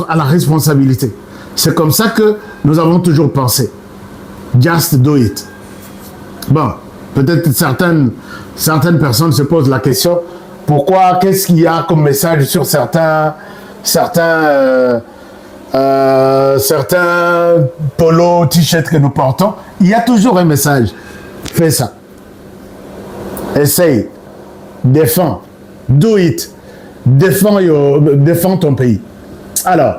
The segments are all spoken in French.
à la responsabilité. C'est comme ça que nous avons toujours pensé. Just do it. Bon, peut-être certaines personnes se posent la question, pourquoi, qu'est-ce qu'il y a comme message sur certains polos, t-shirts que nous portons? Il y a toujours un message. Fais ça. Essaye. Défends. Do it. Défends ton pays. Alors,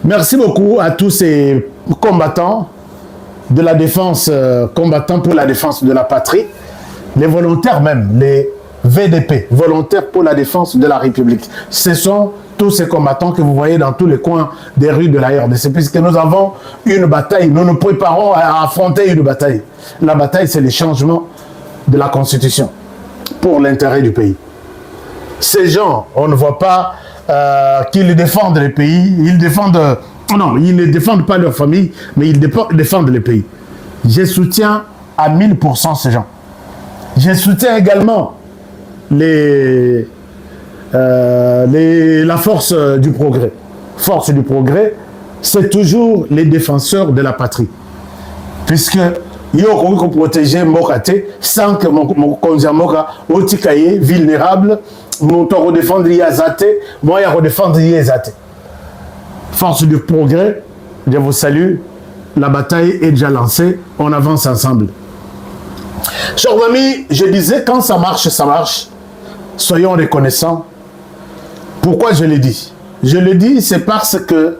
merci beaucoup à tous ces combattants de la défense, combattants pour la défense de la patrie, les volontaires même, les VDP, volontaires pour la défense de la République. Ce sont tous ces combattants que vous voyez dans tous les coins des rues de la RDC, puisque nous avons une bataille, nous nous préparons à affronter une bataille. La bataille, c'est le changement de la Constitution pour l'intérêt du pays. Ces gens, on ne voit pas qu'ils défendent le pays, ils ne défendent pas leur famille, mais ils défendent le pays. Je soutiens à 1000% ces gens. Je soutiens également la force du progrès. Force du progrès, c'est toujours les défenseurs de la patrie. Puisque ils ont protégé Mokate sans que mon conjoint Moka, Otikaye, vulnérable, mon taureau défendre Yazate, moi, il a redéfendre Yazate. Force du progrès, je vous salue. La bataille est déjà lancée. On avance ensemble. Chers amis, je disais, quand ça marche, ça marche. Soyons reconnaissants. Pourquoi je le dis? Je le dis, c'est parce que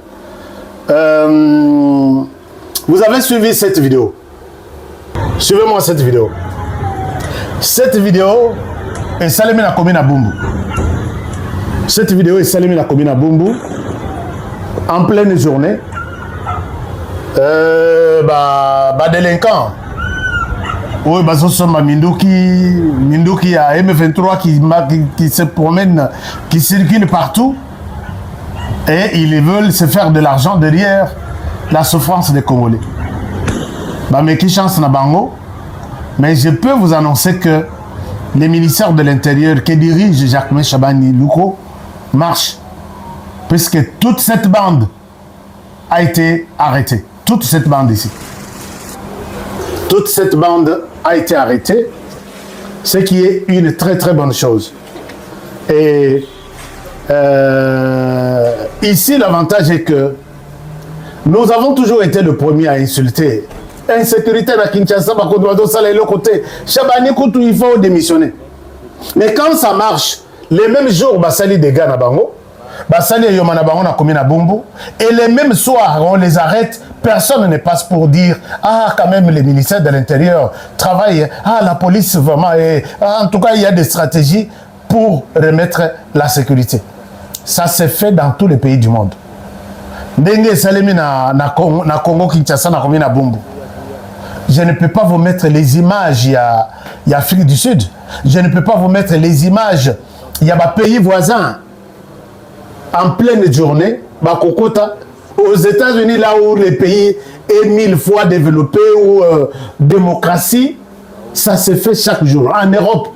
vous avez suivi cette vidéo. Suivez-moi cette vidéo. Cette vidéo est salémé la commune à Bumbu. Cette vidéo est salémé la commune à Bumbu. En pleine journée. Délinquants. Oui, Minduki à M23 qui se promène, qui circule partout. Et ils veulent se faire de l'argent derrière la souffrance des Congolais. Mais qui chance na bango. Mais je peux vous annoncer que les ministères de l'Intérieur que dirige Jacquemain Chabani Louko marchent. Puisque toute cette bande a été arrêtée. Toute cette bande ici. Toute cette bande a été arrêtée. Ce qui est une très très bonne chose. Et ici, l'avantage est que nous avons toujours été le premier à insulter. Insécurité à Kinshasa, côté. Chabani Koutou, il faut démissionner. Mais quand ça marche, les mêmes jours, Basali des gars na bango, Basali et Yomana bango na commune à Bumbu, et les mêmes soirs, on les arrête, personne ne passe pour dire, ah, quand même, les ministères de l'Intérieur travaillent, ah, la police vraiment, et, ah, en tout cas, il y a des stratégies pour remettre la sécurité. Ça s'est fait dans tous les pays du monde. Ndenge Salemi na Congo Kinshasa na commune à Bumbu. Je ne peux pas vous mettre les images, il y a Afrique du Sud. Je ne peux pas vous mettre les images, il y a des pays voisins. En pleine journée, aux États-Unis, là où le pays est 1000 fois développé, ou démocratie, ça se fait chaque jour. En Europe.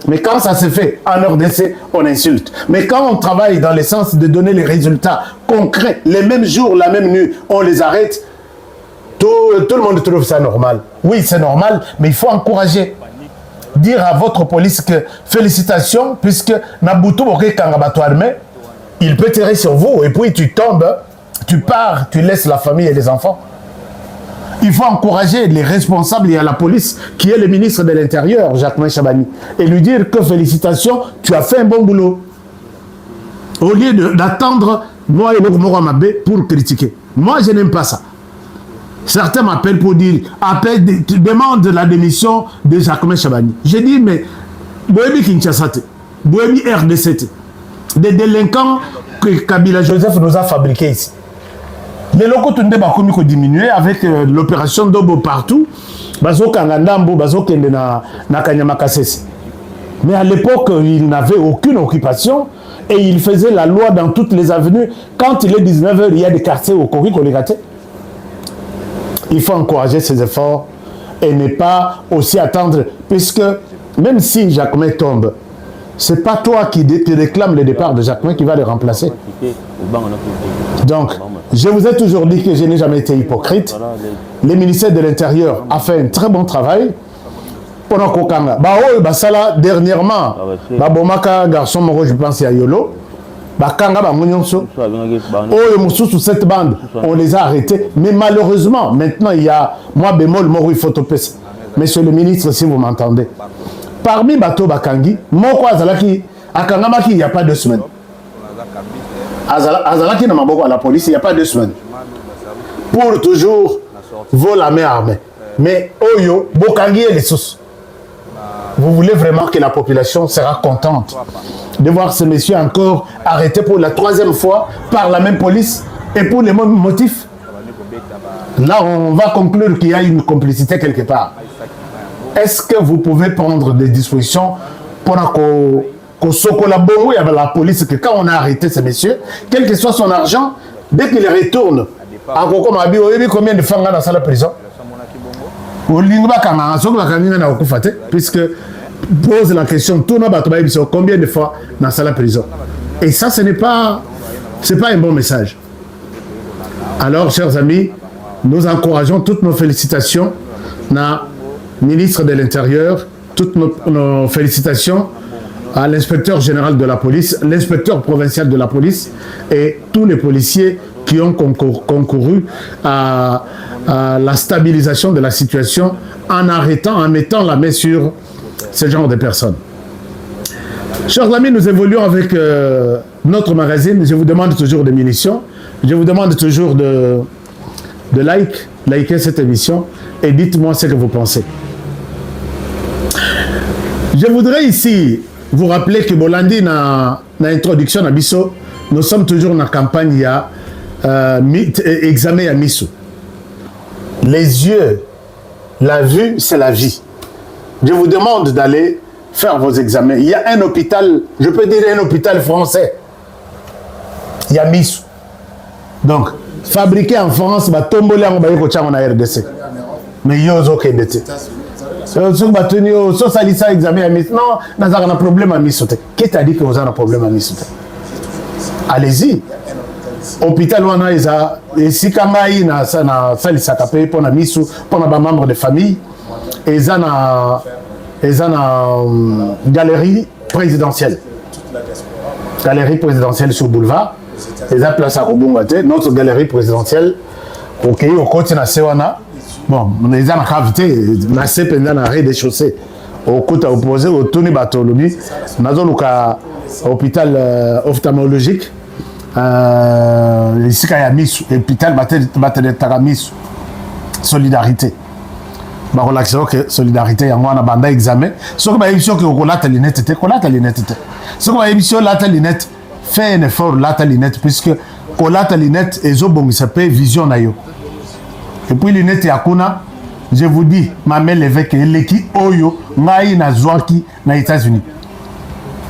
Mais quand ça se fait en RDC, on insulte. Mais quand on travaille dans le sens de donner les résultats concrets, les mêmes jours, la même nuit, on les arrête. Tout le monde trouve ça normal. Oui, c'est normal, mais il faut encourager. Dire à votre police que félicitations, puisque Nabutu Boké Kangabato armé, il peut tirer sur vous, et puis tu tombes, tu pars, tu laisses la famille et les enfants. Il faut encourager les responsables et à la police, qui est le ministre de l'Intérieur, Jacquemain Chabani, et lui dire que félicitations, tu as fait un bon boulot. Au lieu d'attendre moi et Moramabé pour critiquer. Moi, je n'aime pas ça. Certains m'appellent pour dire, demande la démission de Jacquemain Chabani. J'ai dit, mais, Boébi Kinshasa, Boébi RDC, des délinquants que Kabila Joseph nous a fabriqués ici. Les locaux tunde bakomi ko diminuer avec l'opération Dobo partout. Bazo Kangandambo, Bazo Kende na Kanyama Kasese. Mais à l'époque, il n'avait aucune occupation et il faisait la loi dans toutes les avenues. Quand il est 19h, il y a des quartiers au Kori Kolekate. Il faut encourager ces efforts et ne pas aussi attendre, puisque même si Jacquemain tombe, c'est pas toi qui réclame le départ de Jacquemain qui va le remplacer. Donc, je vous ai toujours dit que je n'ai jamais été hypocrite. Le ministère de l'Intérieur a fait un très bon travail. Pendant Kokanga, dernièrement, garçon moro, je pense à Yolo, cette bande, on les a arrêtés. Mais malheureusement, maintenant, il y a moi bémol moro il faut topes. Monsieur le ministre, si vous m'entendez, parmi Bato Bakangi, Moko Azalaki, Akangamaki, il n'y a pas 2 semaines. Azalaki n'a pas à la police, il n'y a pas 2 semaines. Pour toujours, vaut la main armée. Mais Oyo, Bokangi et les sous. Vous voulez vraiment que la population sera contente de voir ces messieurs encore arrêtés pour la 3e fois par la même police et pour les mêmes motifs? Là, on va conclure qu'il y a une complicité quelque part. Est-ce que vous pouvez prendre des dispositions pour qu'on collabore avec la police, que quand on a arrêté ces messieurs, quel que soit son argent, dès qu'il retourne, à combien de femmes dans la prison? Puisque pose la question, combien de fois dans la prison? Et ça, ce n'est pas un bon message. Alors, chers amis, nous encourageons toutes nos félicitations à ministre de l'Intérieur, toutes nos félicitations à l'inspecteur général de la police, l'inspecteur provincial de la police et tous les policiers qui ont concouru à la stabilisation de la situation en mettant la main sur ce genre de personnes. Chers amis, nous évoluons avec notre magazine. Je vous demande toujours des munitions. Je vous demande toujours de liker cette émission et dites-moi ce que vous pensez. Je voudrais ici vous rappeler que Bolandi na introduction à Bisso, nous sommes toujours dans la campagne examen à Missou. Les yeux, la vue, c'est la vie. Je vous demande d'aller faire vos examens. Il y a un hôpital, je peux dire un hôpital français. Il y a Missou. Donc, fabriqué en France, bah tombolé en RDC. Mais il y a aucun détail. So salisa examen à Missou. Non, nous avons un problème à Missou. Qui t'a dit que vous avez un problème à Missou? Allez-y. Hôpital wana eza esikanga ina sana salisa kapé pour na Missou, pour na membres de famille. Eza na galerie présidentielle. Galerie présidentielle sur boulevard. Eza place à Kobungate, notre galerie présidentielle. OK, au côté na sewana. Bon, eza na cavité, na sependa na rez-de-chaussée. Au côté opposé au Tony Batolobi, nazo luka hôpital ophtalmologique. Ici, il y a Missou, hôpital Missou. Solidarité. Je relaxe que solidarité, il y a un banda examen. Ce que je veux que vous avez lunette. Ce que je veux lunette, fait un effort la lunette, puisque vous avez lunette, et vous avez vision. Et puis, lunette, je vous dis, ma mère levée que l'équipe Oyo, Naï na Zouaki, na États-Unis.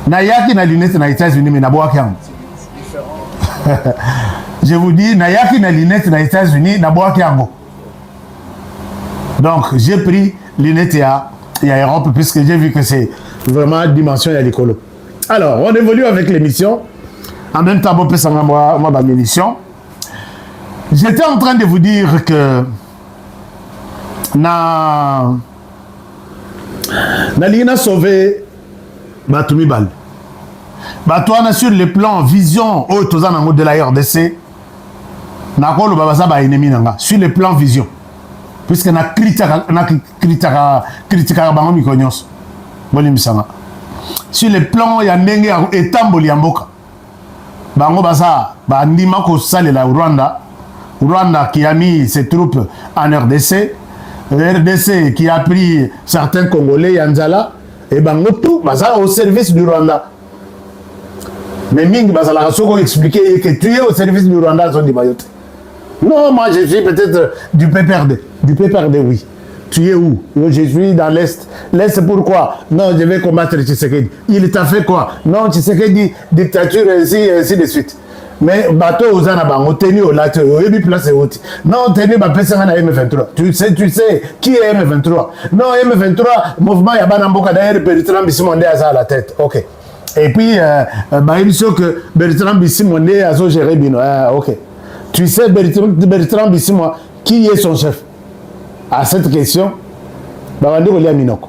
Naïaki na lunette na États-Unis, mais na Boakiang. Je vous dis, Nayaki na lunette aux États-Unis, na boaki yango. Donc, j'ai pris lunette à Europe, puisque j'ai vu que c'est vraiment dimension à l'écolo. Alors, on évolue avec l'émission. En même temps, on peut s'en avoir ma mission. J'étais en train de vous dire que na lina sauvé Batoumi Bal. Toi, sur le plan vision, de la RDC, sur le plan vision, puisque na sur le plan ya ndenge etamboli ya mboka bango baza bandima ko salela Rwanda qui a mis ses troupes en RDC, RDC qui a pris certains Congolais Yanzala et bango tout baza au service du Rwanda. Mais Ming Bazala Soko expliqué que tu es au service du Rwanda, son Dibayote. Non, moi je suis peut-être du PPRD. Du PPRD, oui. Tu es où? Je suis dans l'Est. L'Est, pourquoi? Non, je vais combattre Tshisekedi. Il t'a fait quoi? Non, Tshisekedi, dictature, ainsi de suite. Mais bateau aux Anabango, tenu au lac, au début place et haute. Non, tenu ma personne à M23. Tu sais, qui est M23? Non, M23, mouvement Yabanamboka d'ailleurs, Bertrand Bissimondi à la tête. Ok. Et puis, bah, il sûr que Bertrand Bisimwa a géré Bino. Ah, ok. Tu sais, Bertrand Bisimwa, qui est son chef? À cette question, bah, on dit Minoko.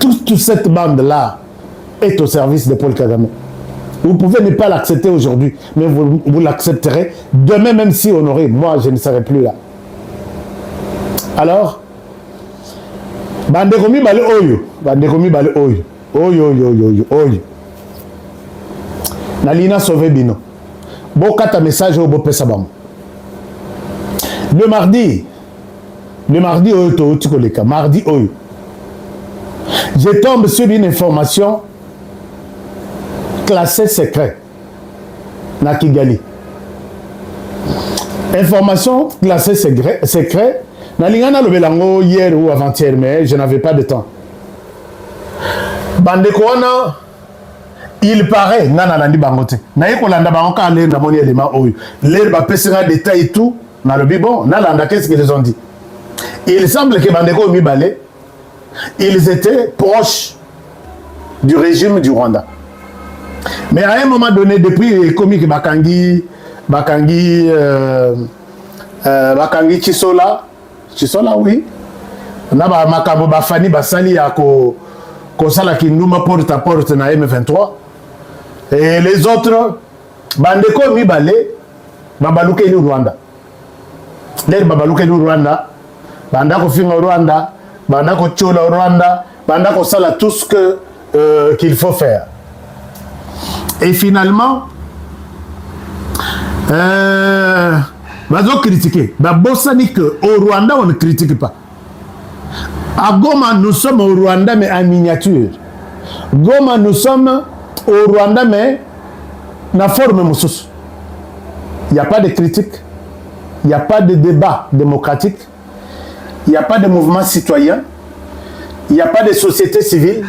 Toute cette bande-là est au service de Paul Kagame. Vous pouvez ne pas l'accepter aujourd'hui, mais vous l'accepterez demain, même si honoré. Moi, je ne serai plus là. Alors, Bandekomi Bale Oyo, Bandekomi Bale Oyo, Oyo. Nalina sauvé Bino. Bokata message au Bopé Sabam. Le mardi, Oyo, Tikoleka, mardi Oyo. Je tombe sur une information classée secret. Na Kigali. Information classée secret. Nalingana le belango hier ou avant-hier, mais je n'avais pas de temps. Bandekwana, il paraît, nana nandi bangote. Naye kolanda bangoka aller na moni élément oyo. L'air ba pesera détail et tout, na le bibon, nalanda qu'est-ce qu'ils ont dit. Il semble que Bandeko Mibale, ils étaient proches du régime du Rwanda. Mais à un moment donné, depuis comique Bakangi Chisola, oui. Na ba makambo ba fani basali ya ko sala kinduma porte à porte na M23. Et les autres bandeko Mibale babaluke ni Rwanda. Les babaluke ni Rwanda, banda ko finga Rwanda, banda ko chola Rwanda, banda ko sala tout ce que qu'il faut faire. Et finalement critiquer. Bosani que au Rwanda on ne critique pas. À Goma nous sommes au Rwanda mais en miniature. Goma nous sommes au Rwanda mais na forme moussous. Il n'y a pas de critique, il n'y a pas de débat démocratique, il n'y a pas de mouvement citoyen, il n'y a pas de société civile,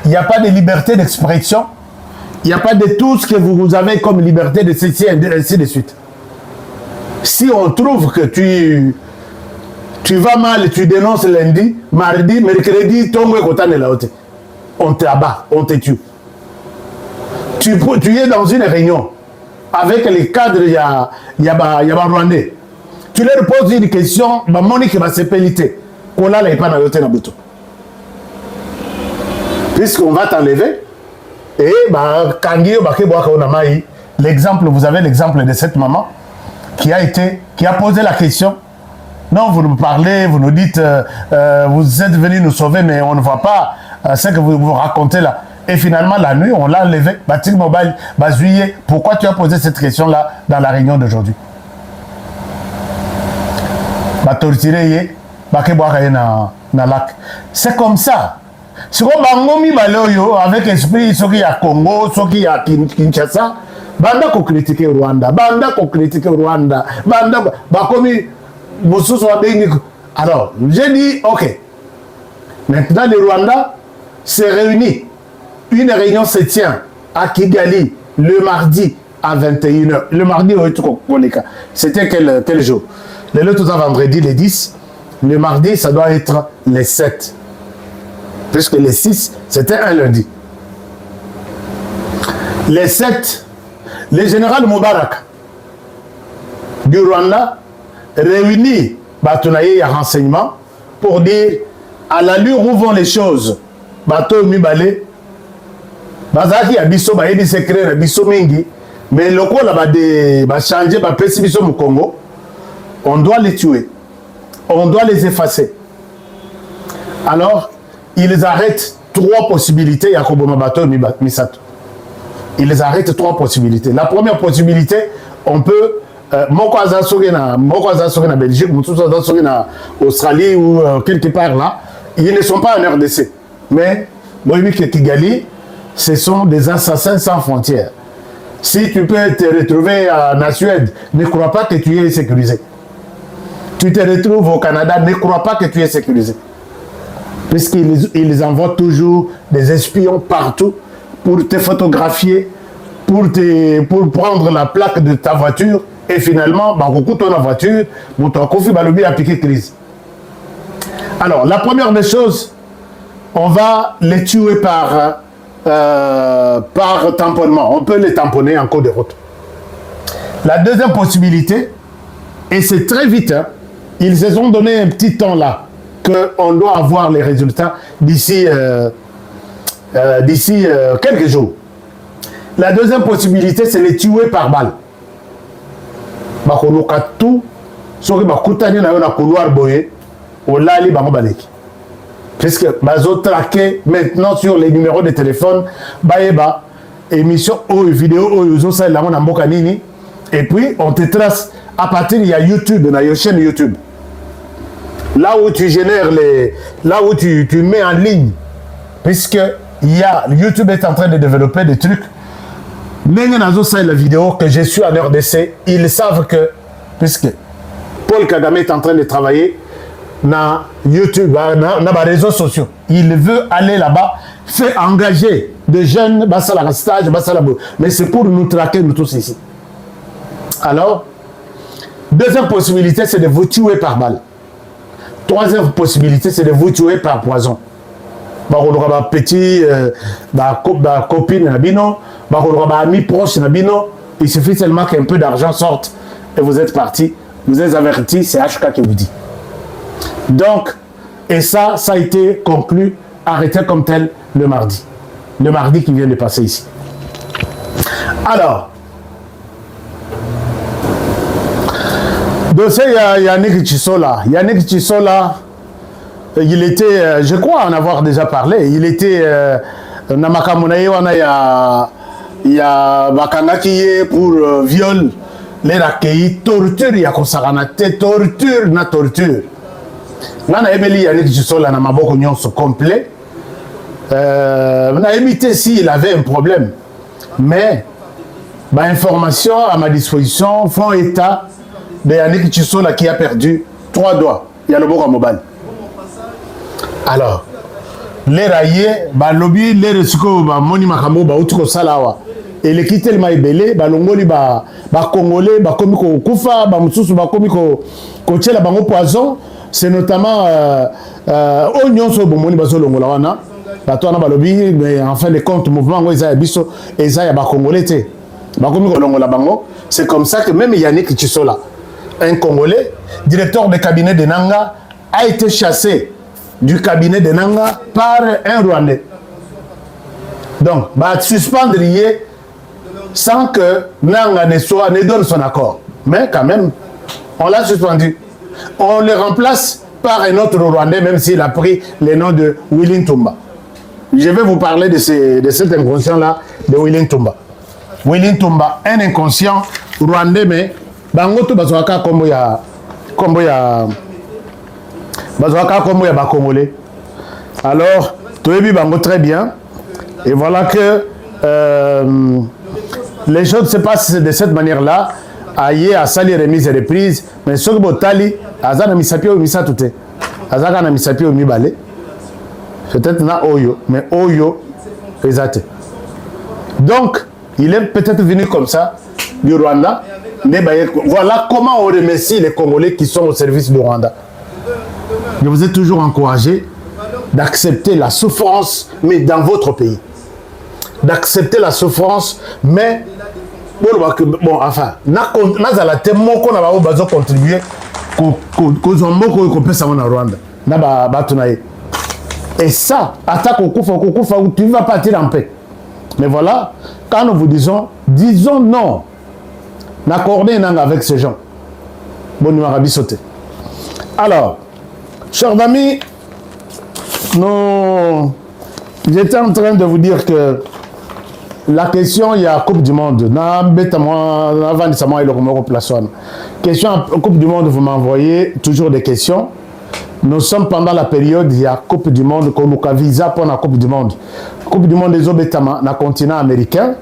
il n'y a pas de liberté d'expression, il n'y a pas de tout ce que vous avez comme liberté de ceci et ainsi de suite. Si on trouve que tu vas mal, tu dénonces lundi, mardi, mercredi, on t'abat, on te tue. Tu es dans une réunion avec les cadres, il y a Rwandais. Tu leur poses une question, Monique va se péniter. Puisqu'on va t'enlever, et l'exemple, vous avez l'exemple de cette maman qui a posé la question. Non, vous nous parlez, vous nous dites, vous êtes venus nous sauver, mais on ne voit pas ce que vous racontez là. Et finalement, la nuit, on l'a enlevé. Batil Mobile, Bazuye, pourquoi tu as posé cette question-là dans la réunion d'aujourd'hui? C'est comme ça. Si on avec esprit, ceux qui a Congo, ceux qui a Kinshasa, banda ko critiquer Rwanda, banda bakomi Moussousou Abengi. Alors, j'ai dit, ok. Maintenant, le Rwanda s'est réuni. Une réunion se tient à Kigali le mardi à 21h. Le mardi, c'était quel jour? Le tout vendredi, le 10. Le mardi, ça doit être le 7. Puisque le 6, c'était un lundi. Le 7, le général Moubarak du Rwanda réunit Batonaye à renseignement pour dire à l'allure où vont les choses. Bato Mibale, Bazaki a biso ba yedi secret na biso mingi, mais loko là ba changer ba pesi biso mu Congo, on doit les tuer. On doit les effacer. Alors, ils arrêtent 3 possibilités Yakobo Mabato Misato. Ils arrêtent 3 possibilités. La première possibilité, on peut Moko Azasouri na Belgique, Moko Azasouri na Australie ou quelque part là, ils ne sont pas en RDC. Mais Moïse Kigali, ce sont des assassins sans frontières. Si tu peux te retrouver en Suède, ne crois pas que tu es sécurisé. Tu te retrouves au Canada, ne crois pas que tu es sécurisé. Puisqu'ils envoient toujours des espions partout pour te photographier, pour prendre la plaque de ta voiture et finalement, beaucoup ton voiture, mon Kofi Balobi a piqué crise. Alors, la première des choses, on va les tuer par par tamponnement. On peut les tamponner en cours de route. La deuxième possibilité, et c'est très vite, hein, ils se sont donné un petit temps là, qu'on doit avoir les résultats d'ici quelques jours. La deuxième possibilité, c'est les tuer par balle. Bakoluka tout, soki bakutani na yo na couloir boye, olali bango baleki. Puisque bazo traqué maintenant sur les numéros de téléphone, baeba émission ou vidéo ou zo ça la na mboka nini, et puis on te trace à partir de YouTube, na yo chaîne YouTube. Là où tu génères là où tu mets en ligne, puisque YouTube est en train de développer des trucs. Nenga nazo ça la vidéo que je suis en RDC, ils savent que, puisque Paul Kagame est en train de travailler dans YouTube, dans les réseaux sociaux, il veut aller là-bas, faire engager des jeunes, stage, mais c'est pour nous traquer nous tous ici. Alors, deuxième possibilité, c'est de vous tuer par balle. Troisième possibilité, c'est de vous tuer par poison. Petit copine nabino, ami proche nabino, il suffit seulement qu'un peu d'argent sorte et vous êtes parti, vous êtes averti, c'est HK qui vous dit. Donc, et ça a été conclu, arrêté comme tel le mardi qui vient de passer ici. Alors, dossier Yannick Chisola, il était, je crois en avoir déjà parlé, il était Namakamunaye wana ya bakangaki pour viol, les rakei, torture, ya kosakana te, torture. Nana ebeli Yannick Chisola na maboko nyonso complet. Na évité s'il avait un problème, mais information à ma disposition font état de Yannick Chisola qui a perdu 3 doigts. Il y a le boko mobile. Alors, les raillés, lobby, les resiko, moni makambo, utuko salawa. Et les quitter le maïbélé, longoli, congolais, komiko kufa, mususu, komiko kochela, bango poison. C'est notamment oignon so bomoni baso longola wana. Batona balobi, mais en fin de compte, mouvement Weza Biso, Ezaya Bakongolais, Bakomiko longola bango. C'est comme ça que même Yannick Chisola, un Congolais, directeur de cabinet de Nanga, a été chassé du cabinet de Nanga par un Rwandais. Donc, suspendre lié sans que Nanga ne donne son accord. Mais quand même, on l'a suspendu. On le remplace par un autre Rwandais, même s'il a pris le nom de Willy Ntumba. Je vais vous parler de cet inconscient-là, de Willy Ntumba. Willy Ntumba, un inconscient rwandais, mais bangoto bazwaka kombo ya Congolais. Alors, Toyebi Bango très bien. Et voilà que les choses se passent de cette manière-là. Aïe, à sali remise et reprise. Mais ce que Botali, Azana Misapi ou Misatute. Azana Misapi ou Mibale. Peut-être na Oyo, mais Oyo, exact. Donc, il est peut-être venu comme ça, du Rwanda. Mais voilà comment on remercie les Congolais qui sont au service du Rwanda. Je vous ai toujours encouragé d'accepter la souffrance, mais dans votre pays. D'accepter la souffrance, mais bon, enfin, nazala temo qu'on a besoin de contribuer qu'aux hommes qu'on peut savoir en Rwanda. Et ça, attaque au Koufa, où tu vas partir en paix. Mais voilà, quand nous vous disons non. N'accordez pas avec ces gens. Bon, nous avons sauté. Alors, chers amis, j'étais en train de vous dire que la question, il y a Coupe du Monde. Question Coupe du Monde, vous m'envoyez toujours des questions. Nous sommes pendant la période, il y a Coupe du Monde, qu'on nous a visa pour la Coupe du Monde. Coupe du Monde des Obétama, dans le continent américain.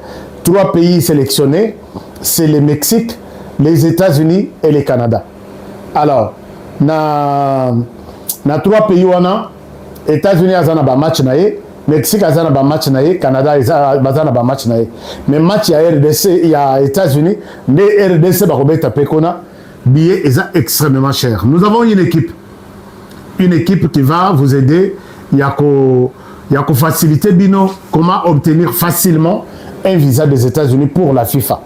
3 pays sélectionnés, c'est le Mexique, les États-Unis et le Canada. Alors, dans 3 pays, on a États-Unis, ils ont un match, Mexique, ils ont un match, Canada, ils ont un match. Mais match, il y a RDC, il y a États-Unis, les RDC, billets, ils sont extrêmement chers. Nous avons une équipe qui va vous aider. Il y a Il y a que faciliter bino comment obtenir facilement un visa des États-Unis pour la FIFA.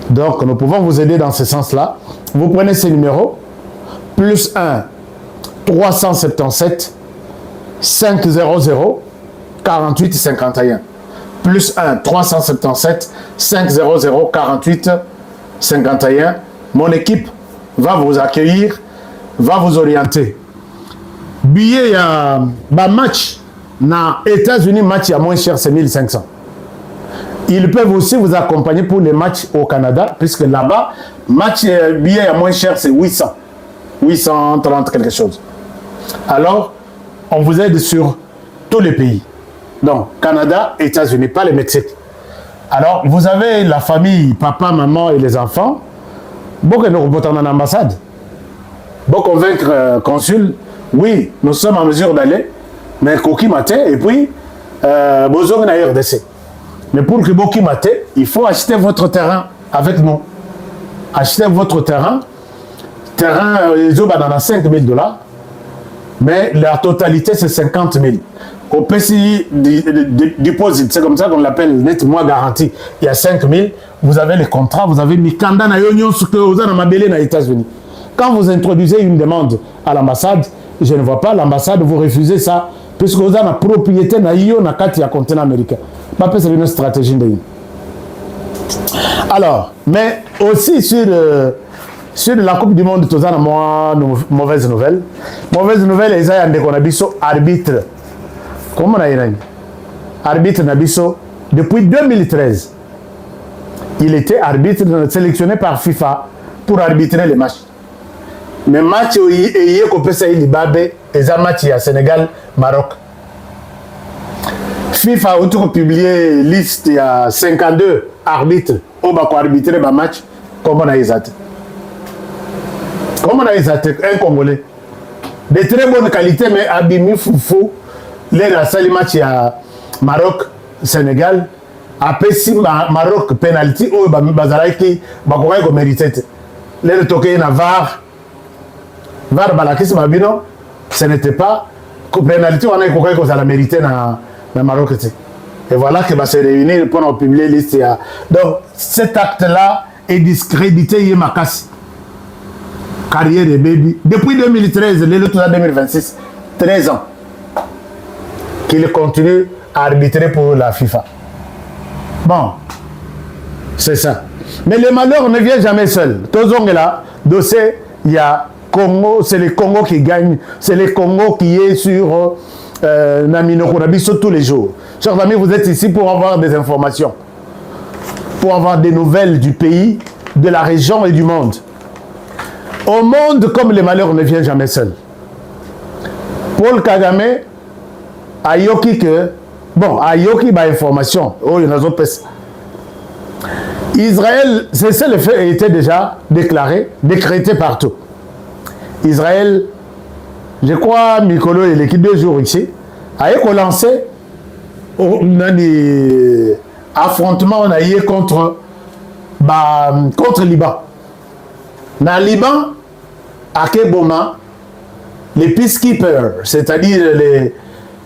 Donc, nous pouvons vous aider dans ce sens-là. Vous prenez ce numéro, plus 1 377 500 48 51. Plus 1 377 500 48 51. Mon équipe va vous accueillir, va vous orienter. Billet, il y a un match dans les États-Unis, match à moins cher, c'est 1500. Ils peuvent aussi vous accompagner pour les matchs au Canada, puisque là-bas, match billet à moins cher, c'est 800. 830 quelque chose. Alors, on vous aide sur tous les pays. Donc, Canada, États-Unis, pas le Mexique. Alors, vous avez la famille, papa, maman et les enfants. Beaucoup nous reportons en ambassade. Beaucoup convaincre consul, oui, nous sommes en mesure d'aller, mais Koki Maté, et puis, besoin d'un RDC. Mais pour que Koki Maté, il faut acheter votre terrain avec nous. Acheter votre terrain, ils ont dans 5 000 $, mais la totalité c'est 50 000. Au PCI deposit, c'est comme ça qu'on l'appelle, net mois garanti. Il y a 5 000, vous avez les contrats, vous avez mis Kanda na Yonyo, ce que vous avez dans Mabélé, dans les États-Unis. Quand vous introduisez une demande à l'ambassade, je ne vois pas l'ambassade, vous refusez ça, puisque vous avez la propriété na Yo, na Kati, à continent américain. C'est une stratégie de. Alors, mais aussi sur la Coupe du Monde, tout ça, mauvaise nouvelle. Mauvaise nouvelle, ils ont arbitre. Comment on a dit? Arbitre Nabiso, depuis 2013, il était arbitre sélectionné par FIFA pour arbitrer les matchs. Mais match il y a un match à Sénégal, Maroc. FIFA a publié une liste, il y a 52 arbitres qui ont arbitré le match. Comment on a dit? Comment on a dit? Un Congolais. De très bonne qualité, mais Abimi Foufou, les rassali match à Maroc, Sénégal, après si Maroc penalty, ou Bazaraki, Bakouraï mérité. Les toqués na VAR Balakis Mabino, ce n'était pas que penalty, on a eu qu'on a mérité dans Maroc. Et voilà que va se réunir pour publier la liste. Donc, cet acte-là est discrédité, il m'a cassé. Carrière de baby. Depuis 2013, les autres 2026, 13 ans, qu'il continue à arbitrer pour la FIFA. Bon, c'est ça. Mais le malheur ne vient jamais seul. Tozong est là, dossier, il y a Congo, c'est le Congo qui gagne, c'est le Congo qui est sur Namino Konabiso tous les jours. Chers amis, vous êtes ici pour avoir des informations, pour avoir des nouvelles du pays, de la région et du monde. Au monde, comme le malheur ne vient jamais seul. Paul Kagame a yoki que, bon, a yoki ba information, oh, il y en a d'autres. Israël, c'est le fait, était déjà déclaré, décrété partout. Israël, je crois, Mikolo et l'équipe 2 jours ici, a lancé un affrontement contre Liban. Dans le Liban, à Keboma, les peacekeepers, c'est-à-dire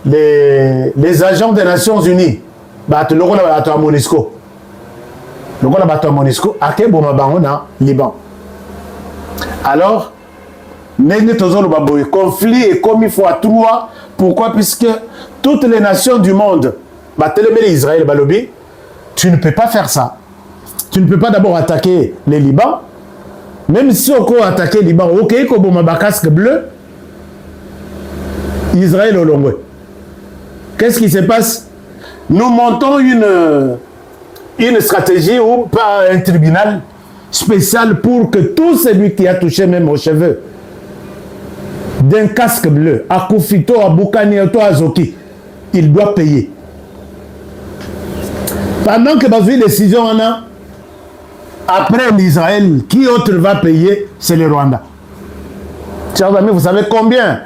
les agents des Nations Unies, à Monisco. Le à Keboma, dans le Liban. Alors, le conflit est commis fois 3. Pourquoi? Puisque toutes les nations du monde, Israël, tu ne peux pas faire ça. Tu ne peux pas d'abord attaquer les Liban. Même si on peut attaquer le Liban, ok, comme on a casque bleu, Israël au long. Qu'est-ce qui se passe? Nous montons une stratégie ou pas un tribunal spécial pour que tout celui qui a touché même aux cheveux d'un casque bleu, à Koufito, à Boukani, à Zoki, il doit payer. Pendant que dans une décision, on a après l'Israël, qui autre va payer? C'est le Rwanda. Chers amis, vous savez combien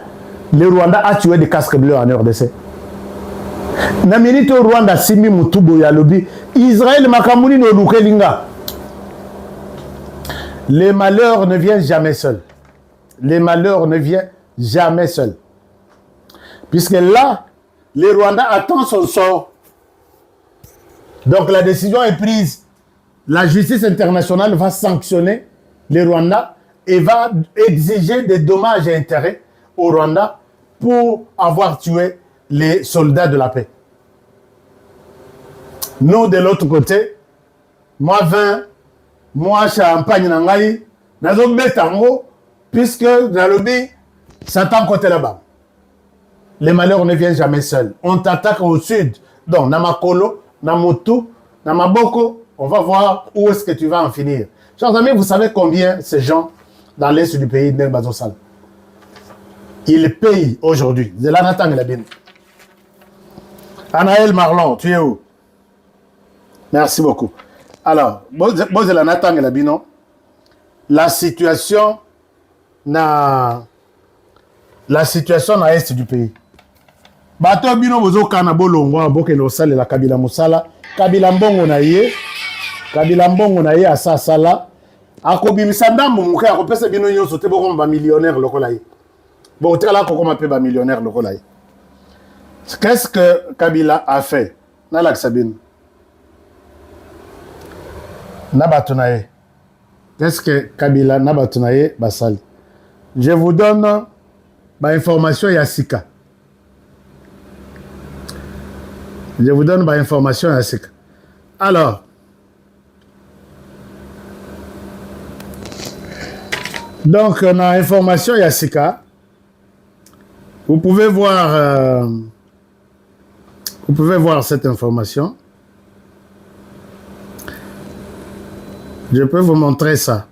le Rwanda a tué des casques bleus en RDC? Naminito Rwanda Simi Mutubo Yalobi, Israël Makamuni no Lukelinga. Les malheurs ne viennent jamais seuls. Les malheurs ne viennent jamais seuls. Puisque là, Le Rwanda attend son sort. Donc la décision est prise. La justice internationale va sanctionner le Rwanda et va exiger des dommages et intérêts au Rwanda pour avoir tué les soldats de la paix. Nous, de l'autre côté, moi, vin, moi, champagne, nangaï, nazo betango, puisque dans le lobby, Satan côté là-bas. Les malheurs ne viennent jamais seuls. On t'attaque au sud. Donc, Namakolo, Namotu, Namaboko, on va voir où est-ce que tu vas en finir. Chers amis, vous savez combien ces gens dans l'est du pays de Bazosal, ils payent aujourd'hui. C'est là Nathan Labine. Anaël Marlon, tu es où? Merci beaucoup. Alors, Nathan Labine, la situation na est du pays. Bato bino bozo kana bolongwa boke no sale la Kabila Musala, Kabila mbongo na ye asa sala. Akobimisa ndambo muke akopesa bino nyonso te boko ba millionnaire lokola ye. Bon, tala ko ma pe ba millionnaire lokola ye. Qu'est-ce que Kabila a fait? Na la Sabine. Na batunaye. Qu'est-ce que Kabila na batunaye basali? Je vous donne ma information Yassika. Je vous donne ma information Yassika. Alors, donc, on a information Yassika. Vous pouvez voir cette information. Je peux vous montrer ça.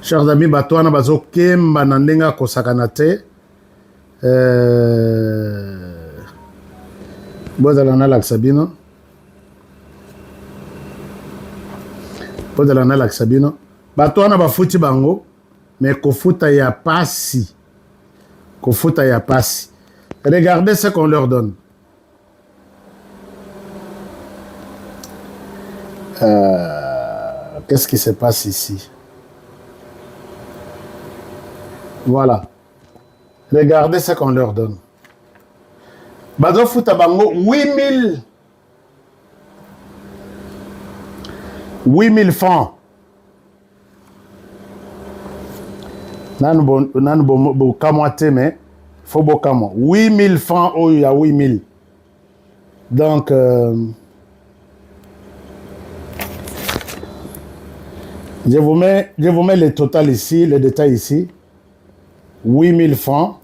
Chers amis, Batouana Bazo Kemba Nandenga Kosakanate. Bozalana Laksabino. Bozalana Laksabino. Batouana Bafuti Bango. Mais Kofuta ya Passi. Kofuta ya Passi. Regardez ce qu'on leur donne. Qu'est-ce qui se passe ici? Voilà. Regardez ce qu'on leur donne. Bazo Futa Bango, 8 000 francs. Nan bo kamoate mais faut bo kamo. 8 000 francs, oh il y a 8 000. Donc je vous mets le total ici, le détail ici. 8 000 francs.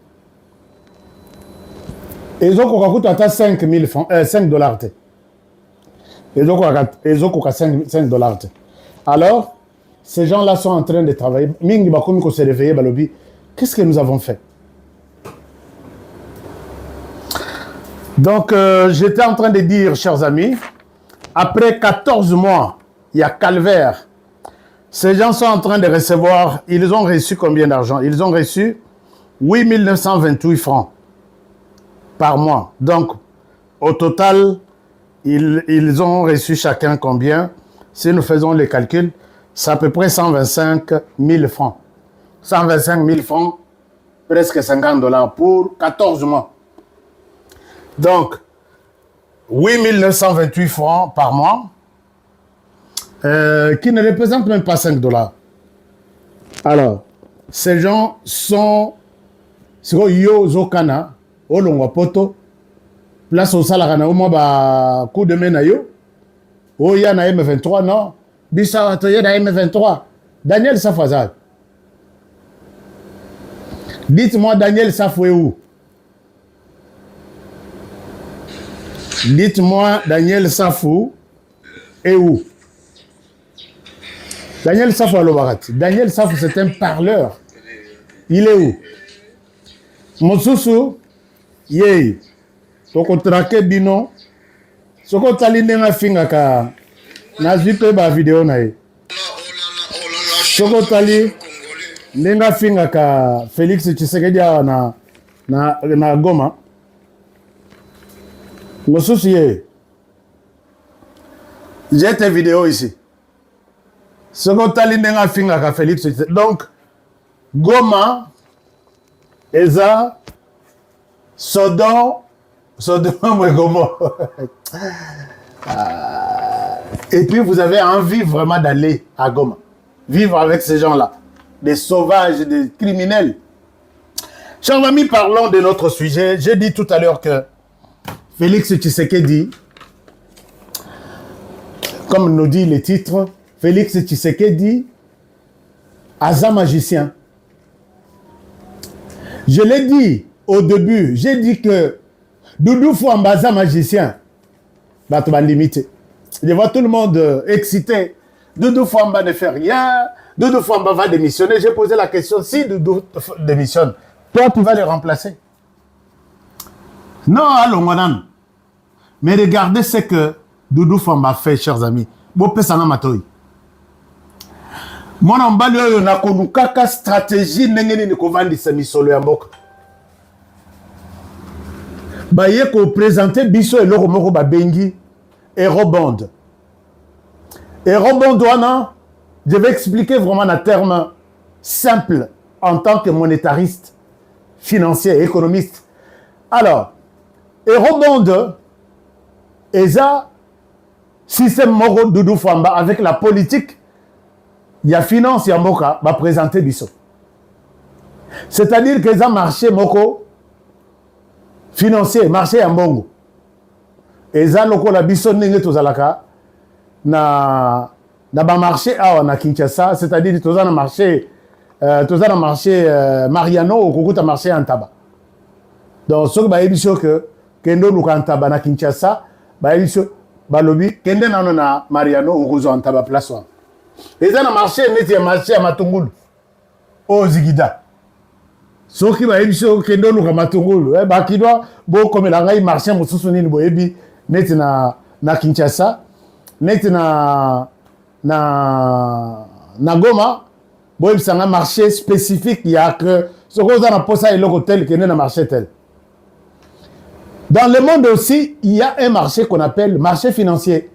Et ils ont coûté 5 000 francs, 5 dollars. Ils ont coûté 5 dollars. Alors, ces gens-là sont en train de travailler. Mingi bakomi ko se réveiller balobi. Qu'est-ce que nous avons fait? Donc, j'étais en train de dire, chers amis, après 14 mois, il y a calvaire. Ces gens sont en train de recevoir, ils ont reçu combien d'argent? Ils ont reçu 8 928 francs par mois. Donc, au total, ils ont reçu chacun combien? Si nous faisons les calculs, c'est à peu près 125 000 francs. 125 000 francs, presque 50 dollars pour 14 mois. Donc, 8 928 francs par mois, qui ne représentent même pas 5 dollars. Alors, ces gens sont... Yo Zokana, Olongwa Poto, place au Salarana, au moins, coup de main, yo. Oh, il y a un M23, non? Bisa, il y a un M23. Daniel Safazal. Dites-moi, Daniel Safou est où? Dites-moi, Daniel Safou est où? Daniel Safou Alobarati. Daniel Safou, c'est un parleur. Il est où? Mosusu, yey. Toko traqué bino. Soko taline nga finga ka. Nazipe ba vidéo na ye. Soko tali nenga finga ka Félix Tshisekedi na Goma. Mosusu yey. J'ai tes vidéos ici. Soko tali nenga finga ka Félix Tshisekedi. Donc Goma Eza, Sodom, Et puis vous avez envie vraiment d'aller à Goma, vivre avec ces gens-là, des sauvages, des criminels. Chers amis, parlons de notre sujet. J'ai dit tout à l'heure que Félix Tshisekedi, comme nous dit le titre, Félix Tshisekedi, Aza magicien. Je l'ai dit au début, j'ai dit que Doudou Fouamba Aza magicien, bah tu vas limiter. Je vois tout le monde excité. Doudou Fouamba ne fait rien, Doudou Fouamba va démissionner. J'ai posé la question, si Doudou démissionne, toi tu vas le remplacer. Non, allons, madame. Mais regardez ce que Doudou Fouamba fait, chers amis. Bopé Sanga Matoyi. Mon ambali oyo na konukaka stratégie ndenge ni kovandisa misolo ya mboka. Baye ko présenter biso eloko moko babengi Eurobond. Eurobond wana, je vais expliquer vraiment en termes simples en tant que monétariste, financier, économiste. Alors, Eurobond est un système moko Doudou Fouamba avec la politique. Il y a finance, il y a moka, va présenter biso. C'est-à-dire que les marché moko financier, marché en bongo. Et ça loko la biso nenge tozalaka na ba marché awa na Kinshasa, c'est-à-dire tozana marché Mariano ou kokuta marché Antaba. Donc ce que ba ebiso que kendo luka Antaba na Kinshasa, ba ebiso ba lobi kende nano na Mariano ou kozo Antaba place wana. Et ça, le marché est un marché à Matungulu. Au Zigida. Ce qui va être kendo luka Matungulu. Bah, qui doit, bon, comme la gaille marché, mon soussouni, le boébi, net na Kinshasa, net na Goma, bon, c'est un marché spécifique. Il y a que ce qu'on a posé à l'hôtel qui est un marché tel. Dans le monde aussi, il y a un marché qu'on appelle marché financier.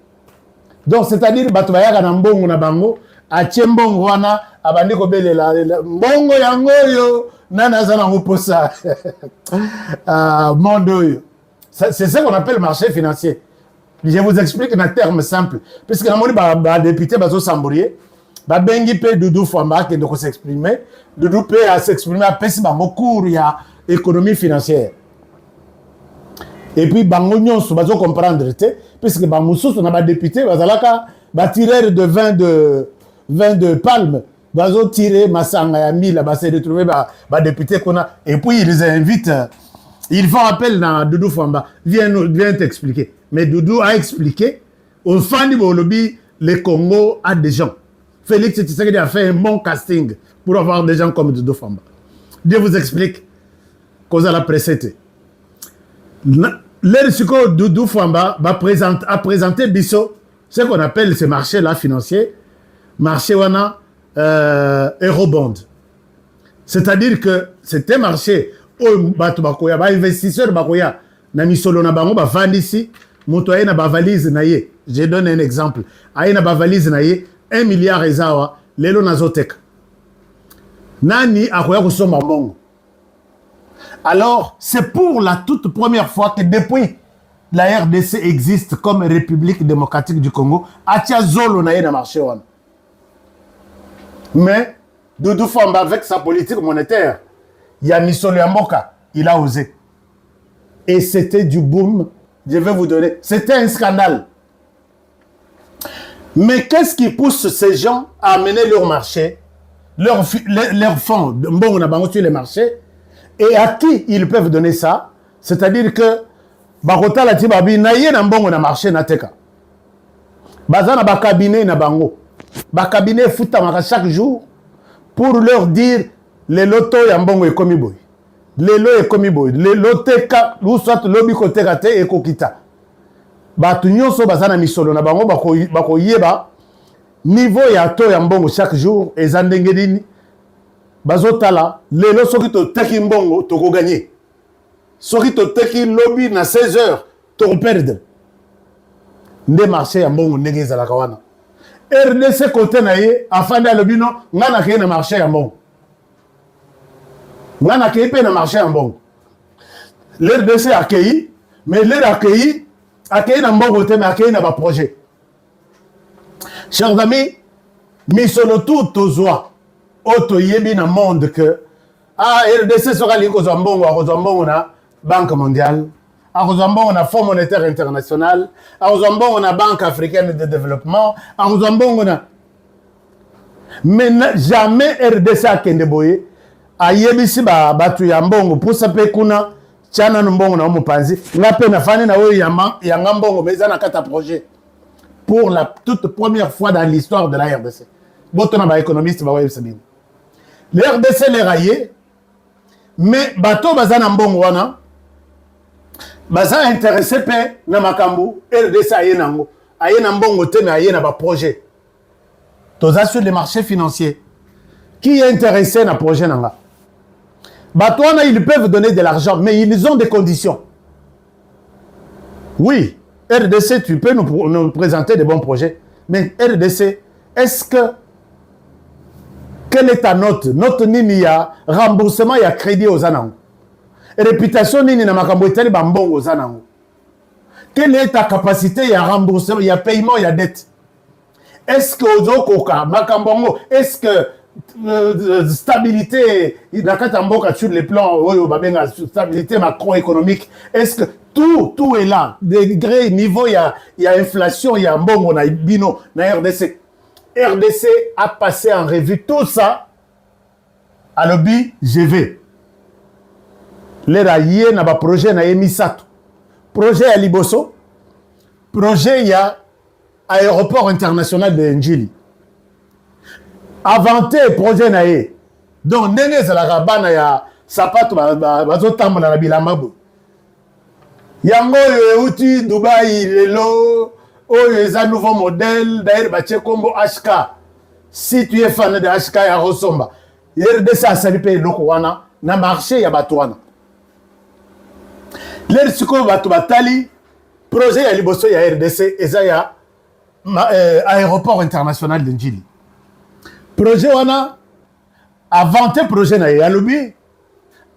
Donc, c'est-à-dire, Batouaya Nambongo na bango, a Tchembongo wana, a Bandiko Belela, Bongo Yangoyo, Nana Zanango Posa, Mondoyo. C'est ce qu'on appelle marché financier. Je vous explique en termes simples. Puisque la monnaie, député, Bazo Sambourier, Bengi P. Doudou Fouamba, qui doit s'exprimer, Doudou P. à s'exprimer à Pessi, au cours, il y a économie financière. Et puis, bango nyonso bazo comprendre puisque bamoussous on a ba député bazalaka ba tireur de vin de palme bazo tirer masanga ya mila ba se retrouver ba député qu'on a et puis ils les invitent, ils font appel dans Doudou Fouamba, viens t'expliquer. Mais Doudou a expliqué au fandi bolobi le Congo a des gens. Félix Tshisekedi a fait un bon casting pour avoir des gens comme Doudou Fouamba. Dieu vous explique cause à la précédente. L'Ersico Doudou Fouamba a présenté Bisso, ce qu'on appelle ce marché-là financier, marché wana Eurobond. C'est-à-dire que c'est un marché où les investisseurs na misolo na bango bavandi ici, moto aye na bavalise na ye. Je donne un exemple. Aye na bavalise na ye, 1 milliard ezawa, lelo nazoteka. Nani akoya kusoma mbongo. Alors, c'est pour la toute première fois que depuis la RDC existe comme République démocratique du Congo, Atia Zolo na na marché wana. Mais Doudou Fouamba avec sa politique monétaire, il y a Misolo Yamboka, il a osé. Et c'était du boom, je vais vous donner, c'était un scandale. Mais qu'est-ce qui pousse ces gens à amener leur marché, leur fonds, bon, on a bango sur les marchés, et à qui ils peuvent donner ça? C'est-à-dire que Bakota la Tibabi na ye na mbongo na marché na teka. Bazana ba cabinet na bango. Ba cabinet futamaka chaque jour pour leur dire les loto ya mbongo e komi boy. Les lots e komi boy. Les loteka ou soit lobi koteka te e kokita. Ba tunyoso bazana misolo na bango bako yeba niveau ya to ya mbongo chaque jour ezandengedini. Bazotala, lelo soki to teki mbongo, to ko gagner. Soki to teki lobby na 16 heures, to ko perdre. Nde marché ya mbongo ndenge ezalaka wana. RDC côté na ye, afandi alobi no, ngana ke na marché ya mbongo. Ngana ke pe na marché ya mbongo. L'RDC accueilli, Mais les accueillis dans bon côté, mais accueillis dans un projet. Chers amis, mais sur le tout aux oies, auto yebi dans le monde que RDC sera lié aux ambons, on a Banque mondiale, aux ambons, on a Fonds monétaire international, aux ambons, on a Banque africaine de développement, aux ambons, on a. Mais jamais RDC a kendeboye, a yebisi batu ya mbongo, pour ça pe kuna, tchana mbongo na omupanzi, nga pe na fani na oyo yanga mbongo, mais na kata projet. Pour la toute première fois dans l'histoire de la RDC. Botona ba économiste ba websabine. Le RDC les raillé, mais bato bazana mbongo wana, baza intéressé pe na makambu, RDC aye nango, aye na mbongo te mais aye na ba projet. Toza sur les marchés financiers. Qui est intéressé dans le projet nanga? Bato wana ils peuvent donner de l'argent, mais ils ont des conditions. Oui. RDC, tu peux nous présenter des bons projets. Mais RDC, est-ce que... Quelle est ta note? Note nini ya remboursement, il y a crédit aux anango. Réputation nini na makambo itali bambongo aux anango. Quelle est ta capacité? Il y a remboursement, il y a paiement, il y a dette. Est-ce que aux okoka, makambongo, est-ce que stabilité, sur les plans, stabilité macroéconomique, est-ce que tout est là. Degré, niveau, il y a inflation, il y a un bon, on a bino, na RDC. RDC a passé en revue tout ça. À l'objet, je vais. Les raillés, na ba projet na Emisato. Projet à Liboso. Projet, il y a aéroport international de Njili. Avanté projet na ye. Donc, nene la rabana ya sapato bazo tambola na bilamabu. Yango euti Dubaï lelo oyo un nouveau modèle d'ailleurs batie kombo HK. Si tu es fan de HK ya Rosomba, RDC a salipe loko wana na marché ya bato wana. Les siko bato batali projet ya liboso ya RDC eza ya aéroport international de Njili. Projet wana avanté projet na ya lobi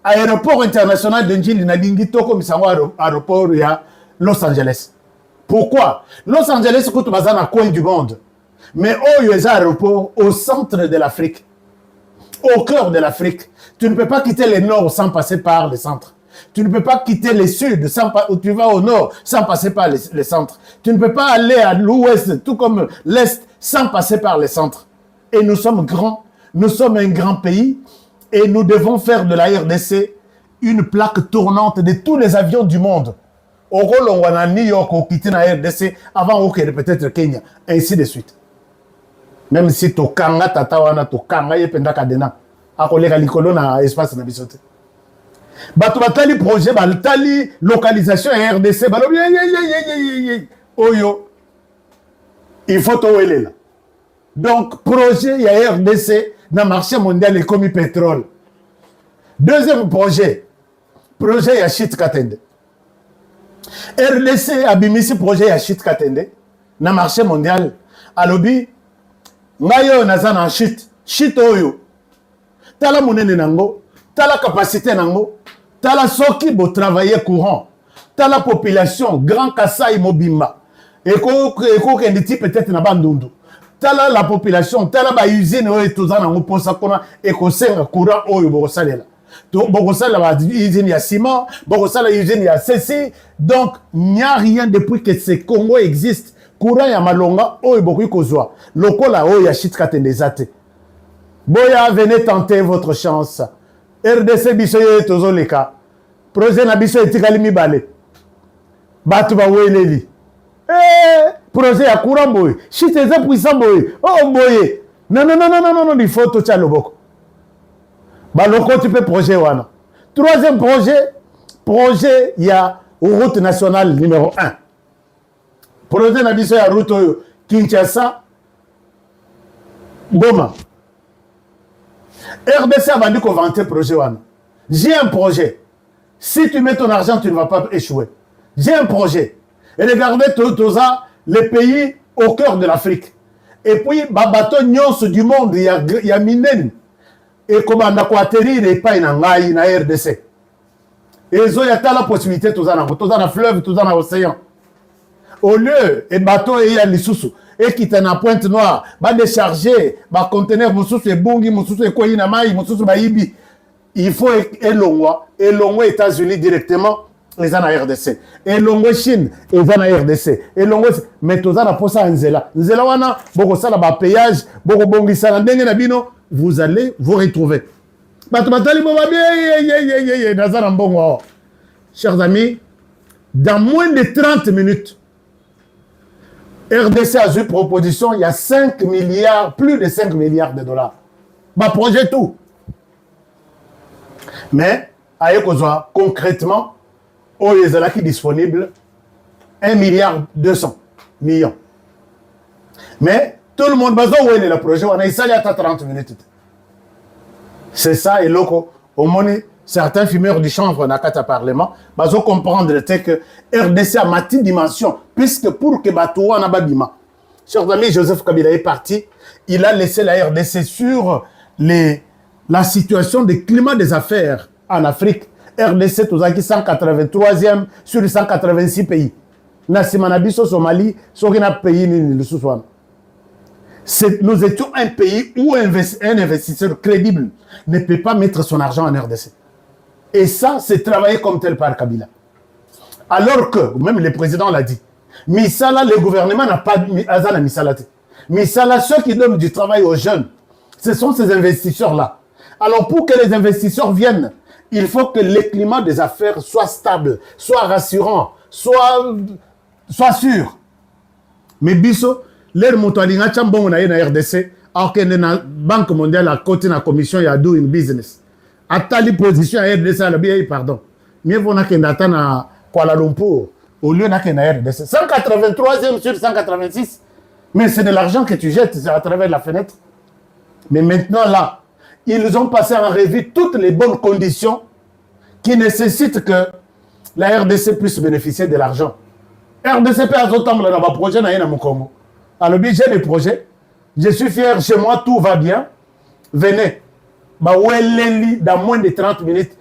aéroport international de Njili na lingi toko misango aéroport ya Los Angeles. Pourquoi? Los Angeles coûte bazana na coin du monde. Mais oyo eza aéroport au centre de l'Afrique. Au cœur de l'Afrique. Tu ne peux pas quitter le nord sans passer par le centre. Tu ne peux pas quitter le sud où tu vas au nord sans passer par le centre. Tu ne peux pas aller à l'ouest, tout comme l'est, sans passer par le centre. Et nous sommes grands, nous sommes un grand pays et nous devons faire de la RDC une plaque tournante de tous les avions du monde. Au rôle où on a New York, on quitte la RDC avant on peut-être Kenya, ainsi de suite. Même si tu kanga tatawana, tu kanga yependa kadena, akoleka likolo na espace na bisote. Bato batali projet, batali localisation à RDC, balobi oyo, il faut tout là. Donc, projet, il y a RDC dans le marché mondial et comme pétrole. Deuxième projet, il y a Chit Katende. RDC a bimisi projet, il y a Chit Katende dans le marché mondial. À l'obi, ngayo nazana en Chit. Chit oyo. Tala monene nango, tala capacité nango, tala soki bo travailler courant, tala population, grand Kasai Mobimba. Eko kenditi peut-être na bandundu. Tala la population, tala ba usine oyo tozana ngo posa kona ekosenga courant oyo bokosalela. To bokosala ba usine ya ciment, bokosala usine ya ceci. Donc il n'y a rien depuis que ce Congo existe. Courant ya malonga oyo bokoki kozwa. Lokola oyo ya Chit Katende zate. Boya, venez tenter votre chance. RDC biso yo tozoleka. Projet na biso etikali mibale. Batu ba weleli. Projet ya courant boy. Chit eza puissant boy. Oh boy. Non, il faut tout ça le boko. Baloko tu peux projet wana. Troisième projet il y a route nationale numéro 1. Projet na biso ya route Kinshasa Goma. RDC a vendu qu'on vantait projet wana. J'ai un projet. Si tu mets ton argent, tu ne vas pas échouer. J'ai un projet. Et regardez tous les pays au cœur de l'Afrique. Et puis, bateau nyonso du monde, il y a minen. Et comment on a atterrir et pas en na RDC. ils ont la possibilité, tout ça, dans le fleuve, tout ça, dans l'océan. Au lieu, et bateau, et il y a les sous et qui est en pointe noire, va décharger, va contenir, moussous et bongi, moussous et quoi, moussous baïbi. Il faut élongwa États-Unis directement, les en RDC. Élongwa Chine, les en RDC. Élongwa, mais tout ça, pour ça, Nzela. Nzela, wana, beaucoup ça, là, payage, beaucoup bongi, ça, nabino, vous allez vous retrouver. Chers amis, dans moins de 30 minutes, RDC a eu proposition, il y a 5 milliards, plus de 5 milliards de dollars. Bah, projet tout. Mais, concrètement, il y a disponible 1 milliard 200 millions. Mais, tout le monde, où est le projet? On a essayé à 30 minutes. C'est ça, et loco, au moins, certains fumeurs du chanvre dans le Parlement, ils comprendre que RDC a ma dimension, puisque pour que Batoua n'a pas bima. Chers amis, Joseph Kabila est parti, il a laissé la RDC sur la situation du climat des affaires en Afrique. RDC, tout ça qui 183e sur les 186 pays. Nasimanabiso, Somalie, Sorina pays, le Sousouane. Nous étions un pays où un investisseur crédible ne peut pas mettre son argent en RDC. Et ça, c'est travaillé comme tel par Kabila. Alors que, même le président l'a dit, Misala, le gouvernement n'a pas mis Azana Misala. Misala, ceux qui donnent du travail aux jeunes, ce sont ces investisseurs-là. Alors pour que les investisseurs viennent, il faut que le climat des affaires soit stable, soit rassurant, soit sûr. Mais Bisso, l'air motoalinga chambon na RDC, alors que la Banque mondiale a côté la commission y a doing business. À telle position à RDC, à la BI, pardon. Mieux vaut qu'on attend à Kuala Lumpur au lieu de RDC. 183e sur 186. Mais c'est de l'argent que tu jettes à travers la fenêtre. Mais maintenant, là, ils ont passé en revue toutes les bonnes conditions qui nécessitent que la RDC puisse bénéficier de l'argent. RDC peut avoir dans le projet dans mon Congo. Alors, j'ai des projets. Je suis fier, chez moi, tout va bien. Venez. Dans moins de 30 minutes,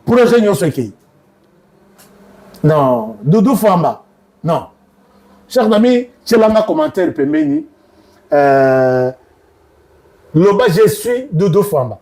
projet Nyon Soeki. Non, Doudou Famba. Non. Chers amis, c'est là un commentaire, Pemeni. Loba, je suis Doudou Famba.